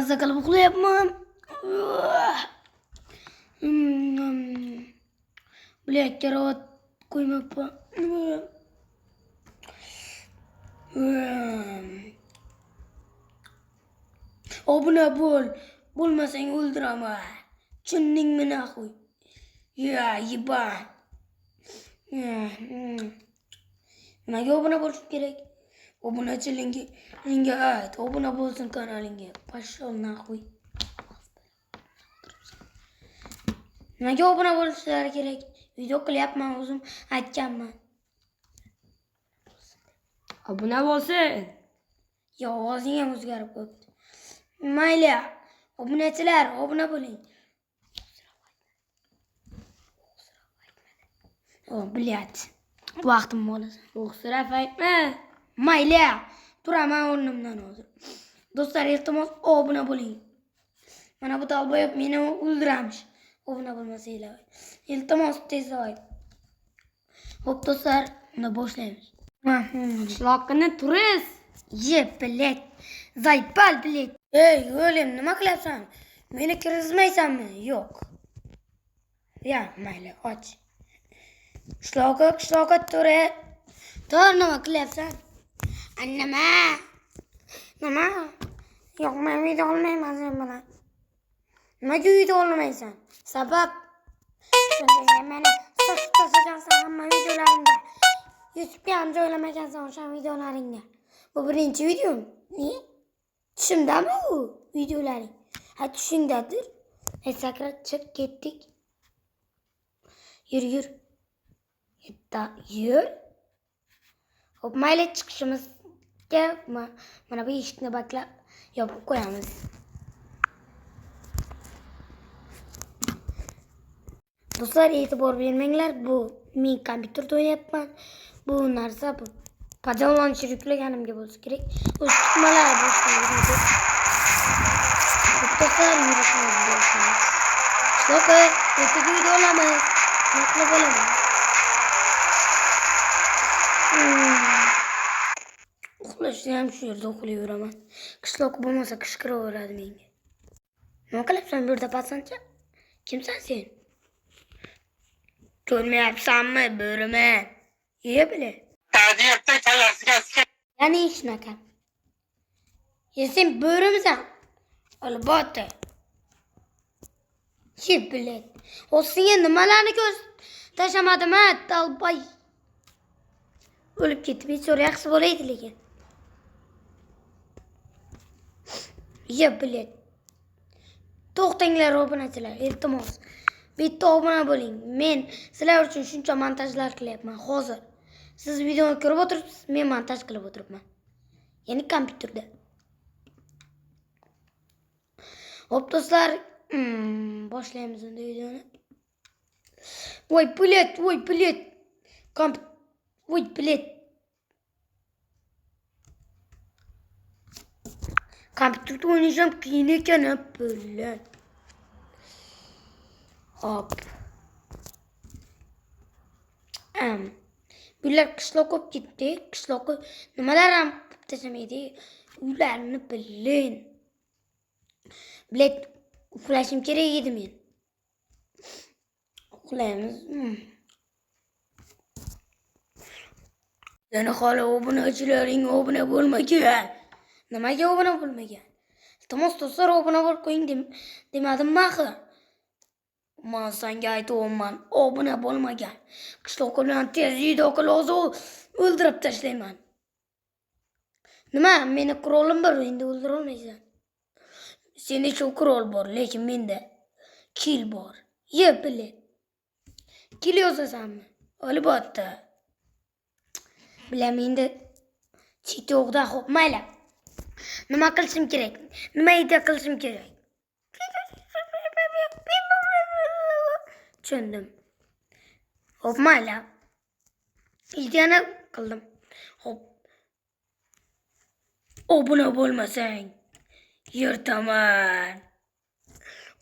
Mazza qilib uxlayapman. Bilak karavot qo'ymabman. Obuna bo'l. Bo'lmasang o'ldiraman. Tushundingmi naxuy? Ya, yiba. Nimaga obuna bo'lish kerak? Obunachiligingga ayt. Obuna bo'lsin kanalingga. Pashol naxuy. Nimaga obuna bo'lishlari kerak? Video qilyapman o'zim aytganman. Obuna bo'lsin. Yo, ovozing ham o'zgarib ketdi. Mayli. Obunachilar, obuna bo'ling. Bilyat. Vaqtim bo'ladi. O'xsirab aytma. Mayli. Turaman o'rnimdan hozir. Do'stlar, iltimos obuna bo'ling. Mana bu talboyib meni o'ldiramish. Obuna bo'lmasanglar. Iltimos tezroq. Xo'p do'stlar, unda boshlaymiz. Qishloqni turist. Ye, bilet. Zaypal bilet. Ey, o'g'lim, nima qilyapsan? Meni kirgizmaysanmi? Yo'q. Ya, mayli, och. Qishloqqa tura. Tur, nima qilyapsan? Nima? Nima? Yo'q, men video olmayman sen bilan. Nimaga video olmaysan? Sabab meni tashlagansan hamma videolaringda. YouTube'ga ham joylamagansan o'sha videolaringni. Bu birinchi videom. Tushimdami u videolaring? Ha, tushingdadir. Sakrab chiq ketdik. Yur. Yur. Xo'p, mayli chiqishimizga mana bu eshikni baklab yopib qo'yamiz. Do'stlar, e'tibor bermanglar, bu men kompyuterda o'ynayapman. Bu narsa bu pajonlanishni yuklaganimga bo'lsa kerak. O'sha tugmalar boshqa. Do'stlar, Qishloqqa ertaga video olamiz. Nima bo'ladi? Uxlashni ham shu yerda uxlayveraman. Qishloq bo'lmasa qishqiraveradi menga. Nima qilyapsan bu yerda pasancha? Kimsan sen? Ko'rmayapsanmi bo'rimi? Ye bile. Tabiatda kalasiga Ya'ni shunaqa. Sen bo'rimisan? Albatta. Ye bile. O senga nimalarni ko'z tashlamadim, talbay. O'lib ketib, hech yaxshi bo'laydi lekin. Ye bile. To'xtanglar obunachilar, iltimos. Bitta obuna bo'ling. Men sizlar uchun shuncha montajlar qilyapman hozir. Siz videoni ko'rib o'tiribsiz, men montaj qilib o'tiribman. Ya'ni kompyuterda. Xo'p do'stlar, boshlaymiz endi videoni. Voy, bilet. Voy, bilet. Kompyuterda o'ynasham qiyin ekan, bilet. Hop. Bular qishloqqa ketdi. Qishloqqa nimalar ham tashamaydi. Ularni biling. Bilet uxlashim kerak edi men. Uxlaymiz. Yana hali obunachilaring obuna bo'lmagan. Nimaga obuna bo'lmagan? Iltimos do'stlar, obuna bo'lib qo'ying demadimmi axir? Men senga aytayapman, obuna bo'lmagan. Qishloq bilan tez video qilib o'ldirib tashlayman. Nima? Meni qurolim bor, endi o'ldira olmaysan. Senda shu qurol bor, lekin menda kill bor. Ye bile. Kill yozasanmi? Albatta. Bilaman endi. Chitoqda xo'p, mayli. Nima qilishim kerak? Nima edi qilishim kerak? Tushundim. Xo'p, mayli. Ideyani qildim. Xo'p. Obuna bo'lmasang yirtaman.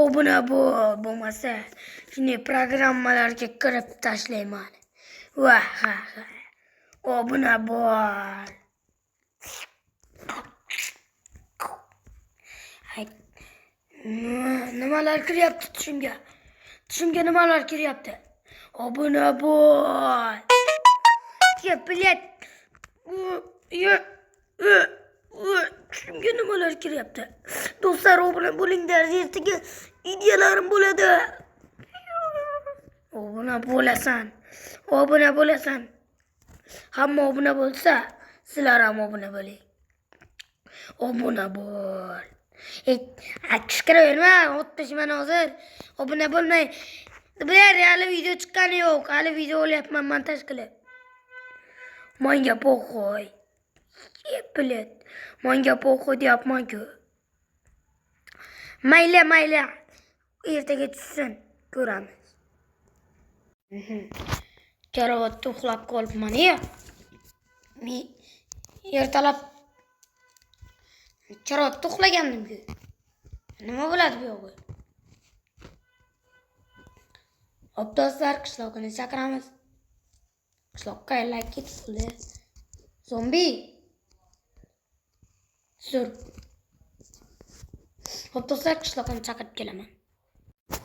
Obuna bo'lmasa shunday programmalarga kirib tashlayman. Ha. Obuna bo'l. Hay. Nimalar kiryapti tushimga? Tushimga nimalar kiryapti? Obuna bo'l. Ya bilet. Tushimga nimalar kiryapti? Do'stlar, obuna bo'linglar, ertaga idealarim bo'ladi. Obuna bo'lasan. Obuna bo'lasan. Hamma obuna bo'lsa, sizlar ham obuna bo'ling. Obuna bo'l. Kishkiraverma, o'tishman hozir. Obuna bo'lmay. Bular hali video chiqqani yo'q. Hali video olyapman montaj qilib. Menga po'xoy. Bilet. Menga po'xoy deyapman-ku. Mayli. Ertaga tushsin, ko'ramiz. Karavotda uxlab qolibman-ya. Ertalab karavotda uxlagandim-ku. Nima bo'ladi bu yo'g'i? Do'stlar, qishloqni chaqiramiz. Qishloqqa like ketdi. Zombi. Sur. Do'stlar, qishloqni chaqirib kelaman.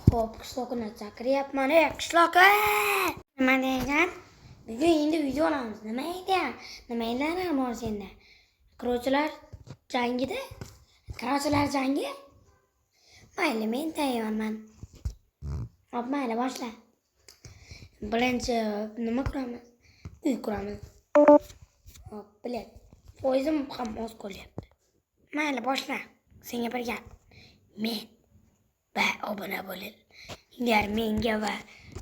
Xo'p, qishloqni chaqiryapman. Qishloqqa! Nima deysan? Bugun endi video olamiz. Nima deysan? Nimalar bor senda? Quruvchilar jangida? Quruvchilar jangi? Mayli, men tayyorman. Hop, mayli, boshla. Birinchi nima quramiz? Uy quramiz. Hop, bilet. Foizim ham oz qolyapti. Mayli, boshla. Senga bir gap. Men va obuna bo'lil. Agar menga va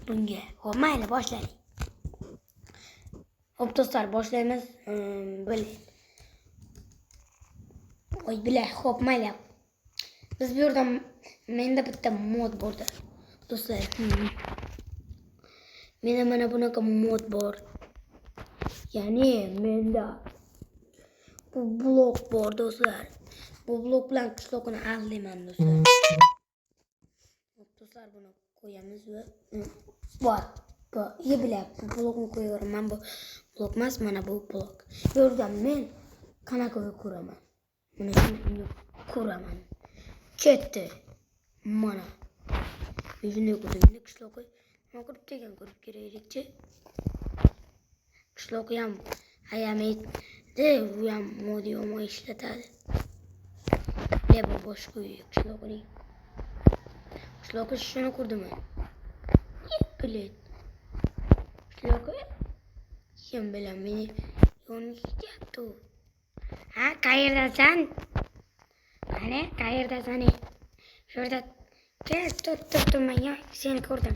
bunga. Hop, mayli, boshlaylik. Hop, do'stlar, boshlaymiz. Bilet. Voy, bilet. Hop, mayli. Biz bu yerda menda bitta mod bordi. Do'stlar, menda mana bunaqa mod bor. Ya'ni menda bu blok bor, do'stlar. Bu blok bilan qishloqni aqlayman, do'stlar. Do'stlar, buni qo'yamiz va bor. Bu bu blokni qo'yaman. Bu blok emas, mana bu blok. Bu yerda men qanaqa ko'raman. Mana shuni ko'raman. Ketdi. Mana. Shunday ko'rdimda qishloqqa. Nima qilib degan ko'rib kerakchi. Qishloqqa ham ayamaydi, u ham modi yomon ishlatadi. Ne bu boshqa uy qishloqning. Qishloqqa shuni ko'rdim. Bilet. Qishloqqa kim bilan meni yo'nishga. Ha, qayerdasan? Qani, qayerdasan? Shurda kel, turman ya, seni ko'rdim.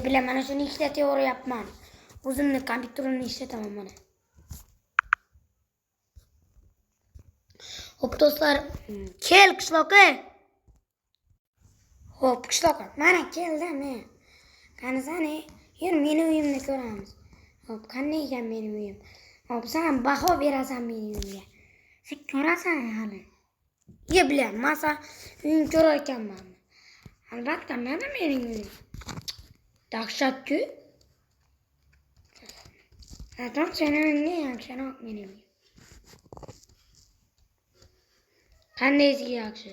Bilan mana shuni ishlatayoryapman. O'zimni kompyuterimni ishlataman mana. Hop, do'stlar, kel qishloqqa. Hop, qishloqqa. Mana keldim men. Qanasani? Yur, meni uyimni ko'ramiz. Hop, qanday ekan meni uyim? Hop, sen baho berasan meni uyimga. Sen ko'rasan hali. Bilan, masa uyim ko'rar ekanman. Albatta, mana mening uyim. Dahshatku. Zaten senin uyingga yaxshiroq mening uyim. Qandaysi yaxshi?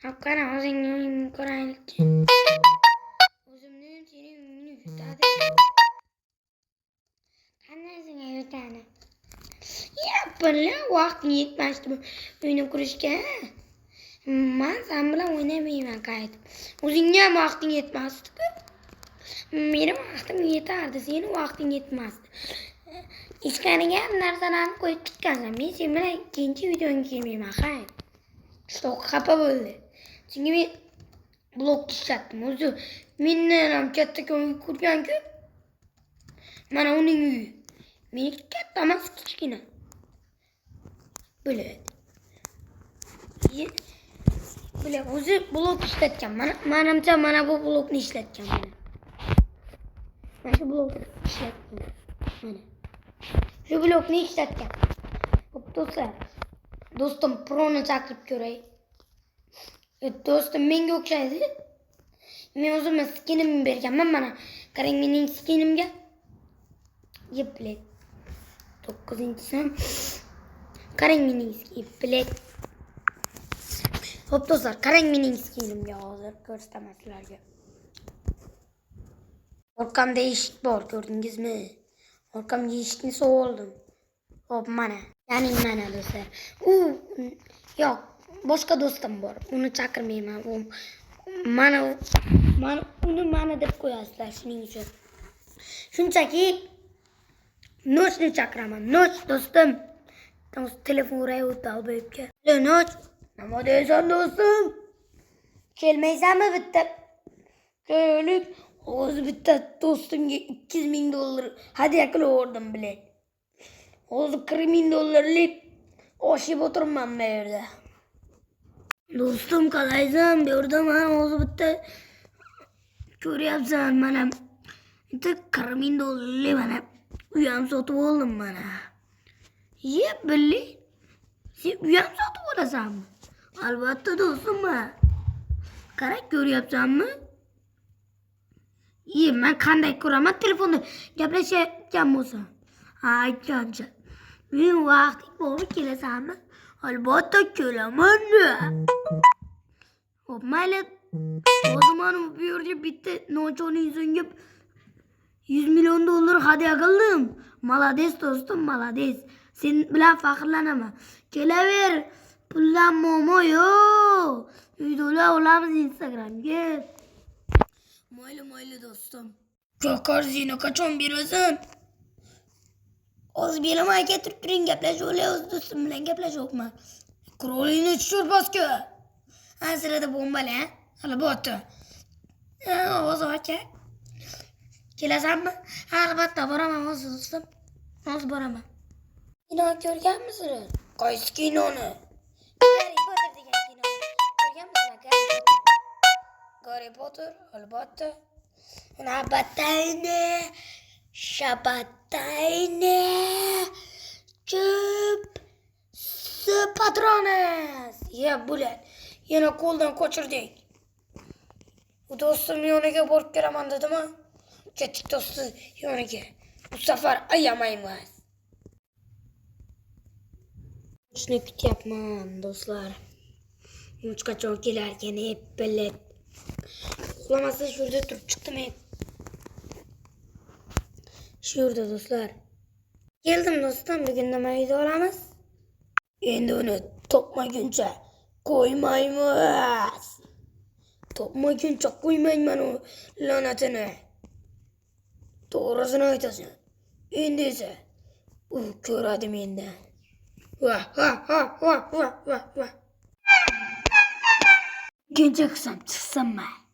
Hop, qara, o'zingni uyingni ko'raylik. O'zimni uyim sening uyingni yutadi. Qandaysiga yutadi? Bilan vaqting yetmasdi uyni qurishga. Men sen bilan o'ynamayman qaytib. O'zingga ham vaqting yetmasdi-ku. Mening vaqtim yetardi, sening vaqting yetmasdi. Ichkariga ham narsalarni qo'yib chiqqansan. Men sen bilan ikkinchi videoga kelmayman, qayt. Qishloq xafa bo'ldi. Chunki men blok ishlatdim. O'zi mendan ham katta uy qurgan-ku. Mana uning uyi. Meniki katta emas, kichkina. Bilet. Bilet, o'zi blok ishlatgan. Menimcha mana bu blokni ishlatgan. Mana shu blokni ishlatgan. Mana. Shu blokni ishlatgan. Hop, do'stlar. Do'stim Proni chaqirib ko'ray. Do'stim menga o'xshaydi. Men o'zimga skinimni berganman mana. Qarang mening skinimga. Bilet. 9-sam. Qarang mening bilet. Hop dostlar, qarang mening skilimga hozir ko'rsataman sizlarga. Orqamda eshik bor, ko'rdingizmi? Orqamga eshikni soldim. Hop mana. Ya'ni mana do'stlar. Yo'q, boshqa do'stim bor. Uni chaqirmayman. Mana mana deb qo'yasizlar shuning uchun. Shunchaki Nochni chaqiraman. Noch do'stim. Telefon urayapti albatta. Alo Noch. Nima deysan do'stim? Kelmaysanmi bitta? Kelik. Hozir bitta do'stimga 200 ming dollar hadya qilaverdim bile. Hozir 40 ming dollarlik oshib o'tiribman bu yerda. Do'stim qalaysan? Bu yerda men hozir bitta ko'ryapsan mana. Bitta 40 ming dollarlik mana uyam sotib oldim mana. Yeb billi. Sen uyam sotib olasanmi? Albatta do'stim men. Qarang ko'ryapsanmi? Men qanday ko'raman telefonda gaplashayotgan bo'lsam. Aytgancha. Men vaqting bormi kelasanmi? Albatta kelaman. Hop mayli. Hozir men bu yerga bitta nochoning so'ngga 100 million dollar hadya qildim. Malades do'stim, malades. Sen bilan faxrlanaman. Kelaver. Puldan muammo yo'q. Videolar olamiz Instagramga. Mayli do'stim. Ko'karzini qachon berasan? Hozir beraman aka, turib turing, gaplashib olamiz do'stim bilan gaplashyapman. Krolini tushir bosga. Sirada bombala, albatta. Hozir aka. Kelasanmi? Albatta boraman hozir do'stim. Hozir boraman. Kino ko'rganmisizlar? Qaysi kinoni? Harry Potter degan kino. Ko'rganmisizlar? Harry Potter, albatta. Nabatayne, shabatayne, çöp, patrones. Ya bular, yana qo'ldan qochirdik. Bu do'stim yoniga borib kelaman dedimi? Ketdik do'stim yoniga. Bu safar ayamaymiz. Shuni kutyapman do'stlar. Hech qachon kelarkan hep bilib. Uxlamasa şurada turib chiqdim men. Shu yerda do'stlar. Keldim do'stim, bugun nima video olamiz? Endi uni topmaguncha qo'ymaymiz. Topmaguncha qo'ymayman u la'natini. To'g'risini aytasan. Endi esa u ko'radi mendan. Va. Gençe kısam çıksam ben.